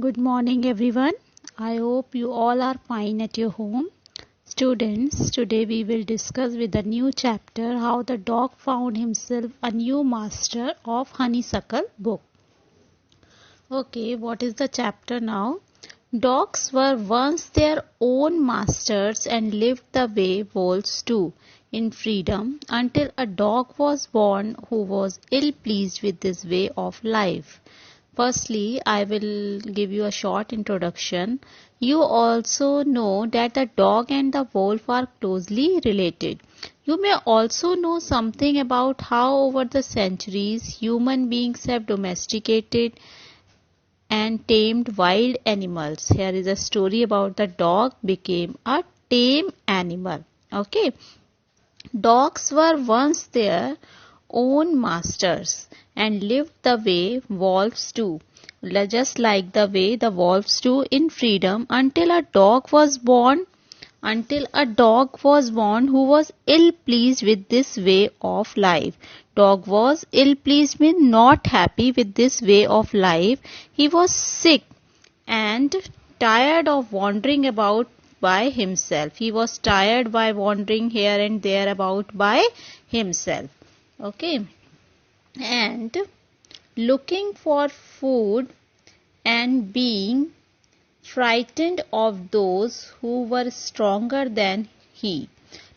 Good morning, everyone. I hope you all are fine at your home. Students, today we will discuss with a new chapter how the dog found himself a new master of Honeysuckle book. Okay, what is the chapter now? Dogs were once their own masters and lived the way wolves do, in freedom, until a dog was born who was ill pleased with this way of life. Firstly, I will give you a short introduction. You also know that the dog and the wolf are closely related. You may also know something about how over the centuries human beings have domesticated and tamed wild animals. Here is a story about the dog became a tame animal. Okay. Dogs were once their own masters and lived the way wolves do, just like the way the wolves do in freedom until a dog was born who was ill pleased with this way of life. Dog was ill pleased, means not happy with this way of life. He was sick and tired of wandering about by himself. He was tired by wandering here and there about by himself. Okay. And looking for food and being frightened of those who were stronger than he.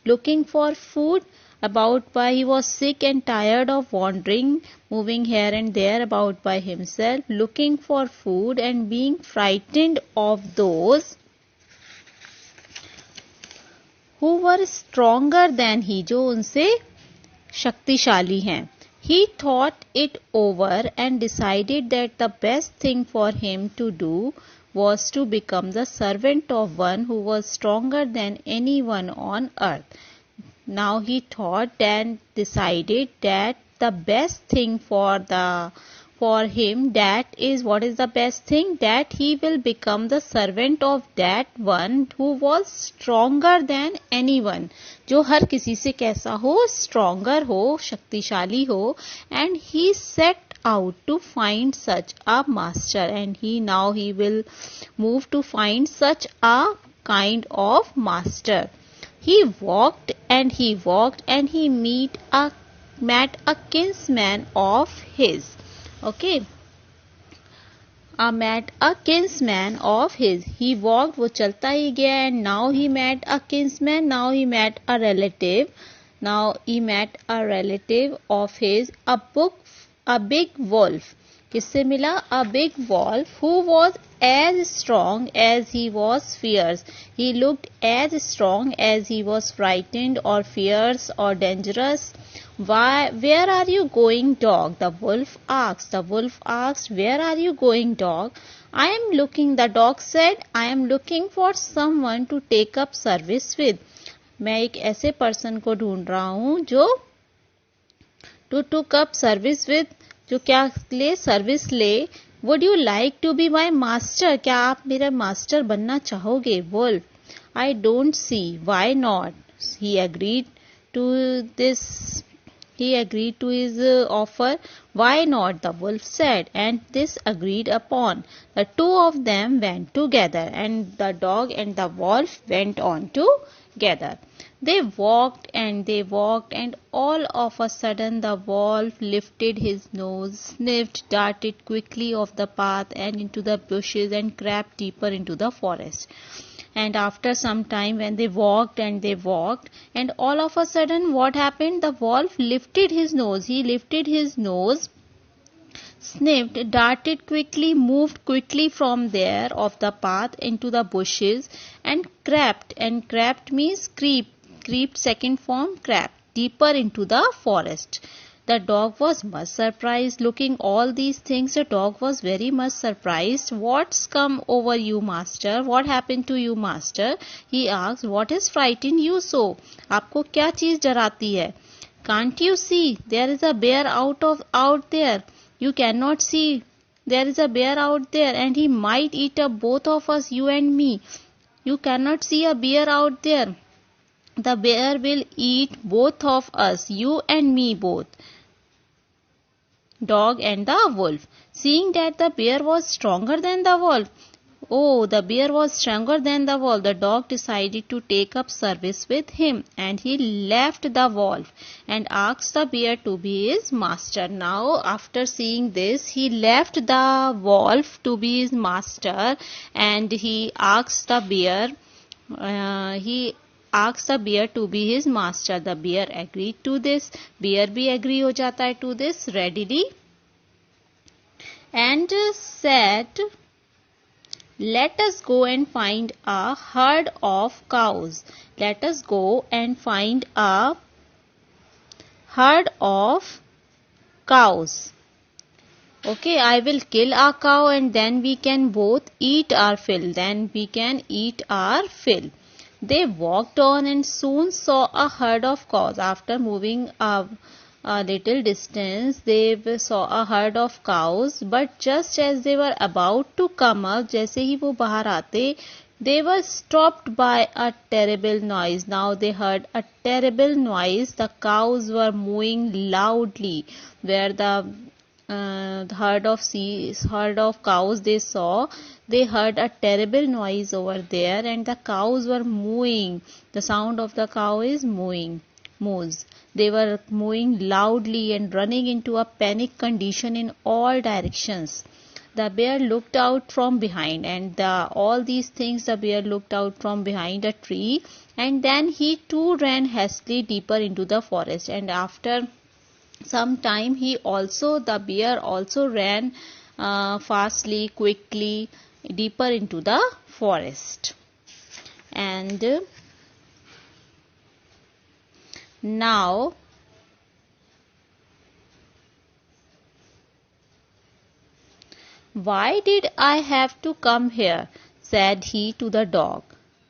Looking for food about by he was sick and tired of wandering, moving here and there about by himself, looking for food and being frightened of those who were stronger than he, जो उनसे शक्तिशाली हैं. He thought it over and decided that the best thing for him to do was to become the servant of one who was stronger than anyone on earth. Now he thought and decided that the best thing for him, that is, what is the best thing? That he will become the servant of that one who was stronger than anyone. जो हर किसी से कैसा हो, stronger हो, शक्तिशाली हो. And he set out to find such a master, and he will move to find such a kind of master. He walked and he walked and he met a kinsman of his. Okay. Met a kinsman of his. He walked, वो चलता ही गया, and now he met a kinsman, now he met a relative. Now he met a relative of his, a big wolf. किससे मिला? A big wolf who was as strong as he was fierce. He looked as strong as he was frightened or fierce or dangerous. Where are you going, dog? The wolf asked. The wolf asked, where are you going, dog? I am looking, the dog said, I am looking for someone to take up service with. मैं एक ऐसे person को ढूंढ रहा हूँ जो to took up service with, जो क्या ले, सर्विस ले. Would you like to be my master? क्या आप मेरा मास्टर बनना चाहोगे? Wolf, I don't see. Why not? He agreed to this. He agreed to his offer. Why not? The wolf said, and this agreed upon. The two of them went together, and the dog and the wolf went on together. They walked, and all of a sudden the wolf lifted his nose, sniffed, darted quickly off the path and into the bushes, and crept deeper into the forest. And after some time, when they walked, and all of a sudden, what happened? The wolf lifted his nose. He lifted his nose, sniffed, darted quickly, moved quickly from there off the path into the bushes, and crept. And crept means creeped, second form, crept deeper into the forest. The dog was much surprised. Looking all these things, the dog was very much surprised. What's come over you, master? What happened to you, master? He asked. What has frightened you so? आपको क्या चीज डराती है? Can't you see? There is a bear out there. You cannot see. There is a bear out there, and he might eat up both of us, you and me. You cannot see a bear out there. The bear will eat both of us, you and me both. dog and the wolf. Seeing that the bear was stronger than the wolf, oh, the bear was stronger than the wolf. The dog decided to take up service with him, and he left the wolf and asked the bear to be his master. Now, after seeing this, he left the wolf to be his master, and he asked the bear. He asked the bear to be his master. The bear agreed to this. Bear भी agree हो जाता है to this readily, and said, let us go and find a herd of cows. Let us go and find a herd of cows. Okay, I will kill a cow and then we can both eat our fill. Then we can eat our fill. They walked on and soon saw a herd of cows. After moving a little distance, they saw a herd of cows. But just as they were about to come up, जैसे ही वो बाहर आते, they were stopped by a terrible noise. Now they heard a terrible noise. The cows were mooing loudly. Where the herd of cows they saw, they heard a terrible noise over there, and the cows were mooing. The sound of the cow is moos. They were mooing loudly and running into a panic condition in all directions. The bear looked out from behind, and all these things the bear looked out from behind a tree, and then he too ran hastily deeper into the forest. And after some time the bear also ran fastly, quickly, deeper into the forest. And now why did I have to come here? Said he to the dog.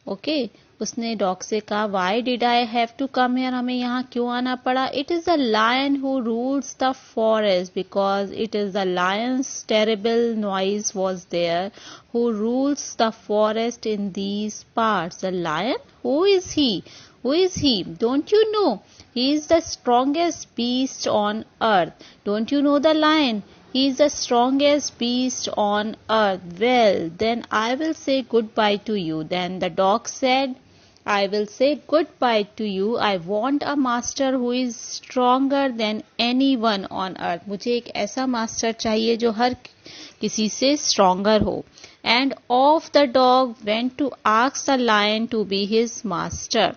Okay, उसने dog से कहा, why did I have to come here? हमें यहाँ क्यों आना पड़ा? It is the lion who rules the forest, because it is the lion's terrible noise was there who rules the forest in these parts. The lion? Who is he? Who is he? Don't you know? He is the strongest beast on earth. Don't you know the lion? He is the strongest beast on earth. Well, then I will say goodbye to you. Then the dog said, I will say goodbye to you. I want a master who is stronger than anyone on earth. मुझे एक ऐसा master चाहिए जो हर किसी से stronger हो. And off the dog went to ask the lion to be his master.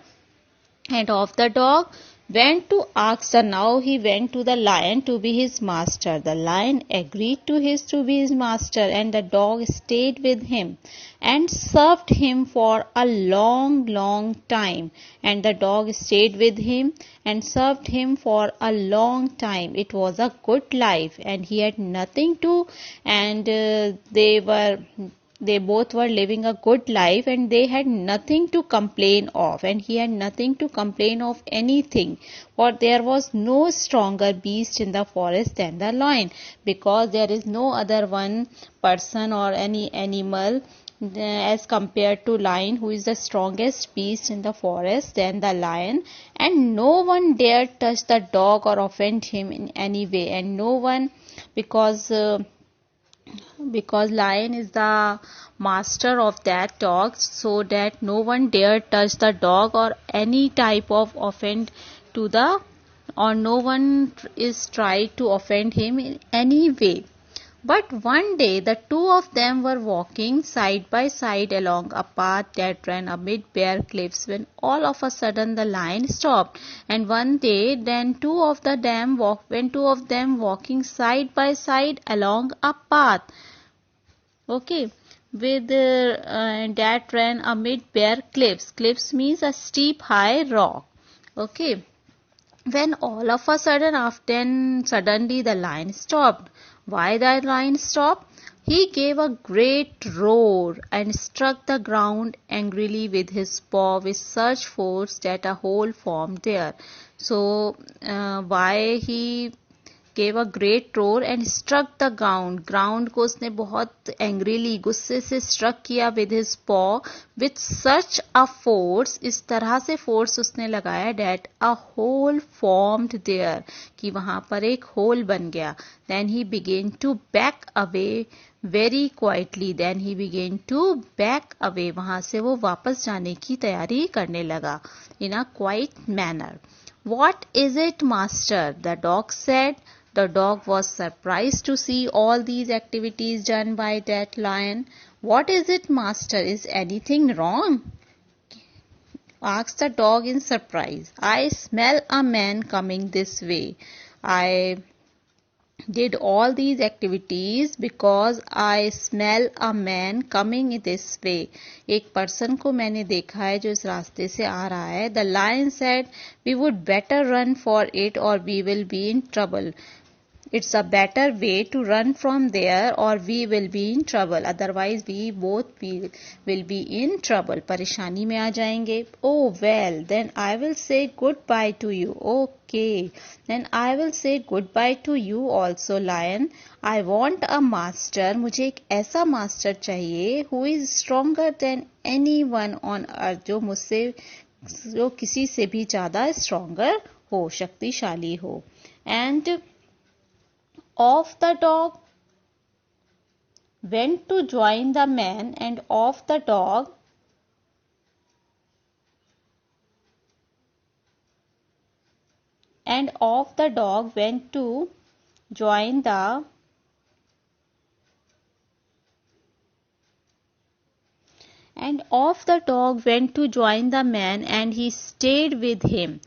And off the dog went to ask now he went to the lion to be his master. The lion agreed to be his master, and the dog stayed with him and served him for a long time. And the dog stayed with him and served him for a long time. It was a good life, and he had nothing to, and they both were living a good life, and they had nothing to complain of, and he had nothing to complain of anything, for there was no stronger beast in the forest than the lion, because there is no other one person or any animal as compared to lion who is the strongest beast in the forest than the lion, and no one dared touch the dog or offend him in any way, and no one, because lion is the master of that dog, so that no one dare touch the dog or any type of offend to the, or no one is tried to offend him in any way. But one day the two of them were walking side by side along a path that ran amid bare cliffs, when all of a sudden the lion stopped. And one day then two of them walking side by side along a path, okay, with that ran amid bare cliffs. Cliffs means a steep high rock. Okay, when all of a sudden, suddenly the lion stopped. Why the lion stopped? He gave a great roar and struck the ground angrily with his paw with such force that a hole formed there. So, why he gave a great roar and struck the ground. Ground को उसने बहुत angrily, गुस्से से struck किया with his paw with such a force, इस तरह से force उसने लगाया that a hole formed there, कि वहां पर एक hole बन गया. Then he began to back away very quietly. Then he began to back away. वहां से वो वापस जाने की तैयारी करने लगा in a quiet manner. What is it, master? The dog said. The dog was surprised to see all these activities done by that lion. What is it, master? Is anything wrong? Asked the dog in surprise. I smell a man coming this way. I did all these activities because I smell a man coming this way. एक person को मैंने देखा है जो इस रास्ते से आ रहा है. The lion said, we would better run for it or we will be in trouble. It's a better way to run from there or we will be in trouble. Otherwise we both will be in trouble. परेशानी में आ जाएंगे. Oh well, then I will say goodbye to you. Okay, then I will say goodbye to you also, lion. I want a master. मुझे एक ऐसा master चाहिए who is stronger than anyone on earth. जो किसी से भी ज़्यादा stronger हो, शक्तिशाली हो. And off the dog went to join the man, and off the dog went to join the man, and he stayed with him.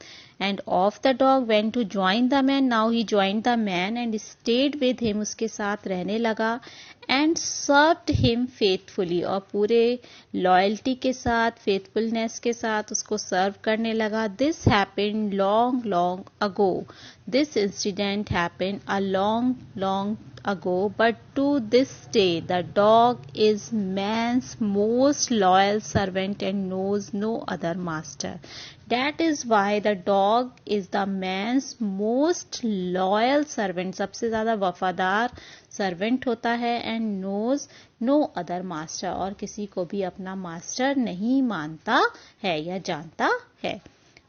And off the dog went to join the man. Now he joined the man and stayed with him. उसके साथ रहने लगा. And served him faithfully. और पूरे loyalty के साथ, faithfulness के साथ उसको serve करने लगा. This happened long, long ago. This incident happened a long, long ago, but to this day the dog is man's most loyal servant and knows no other master. That is why the dog is the man's most loyal servant. सबसे ज़्यादा वफादार servant होता है and knows no other master. और किसी को भी अपना master नहीं मानता है या जानता है.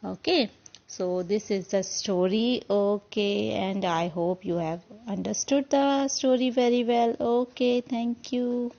Okay. So this is the story. Okay, and I hope you have understood the story very well. Okay, thank you.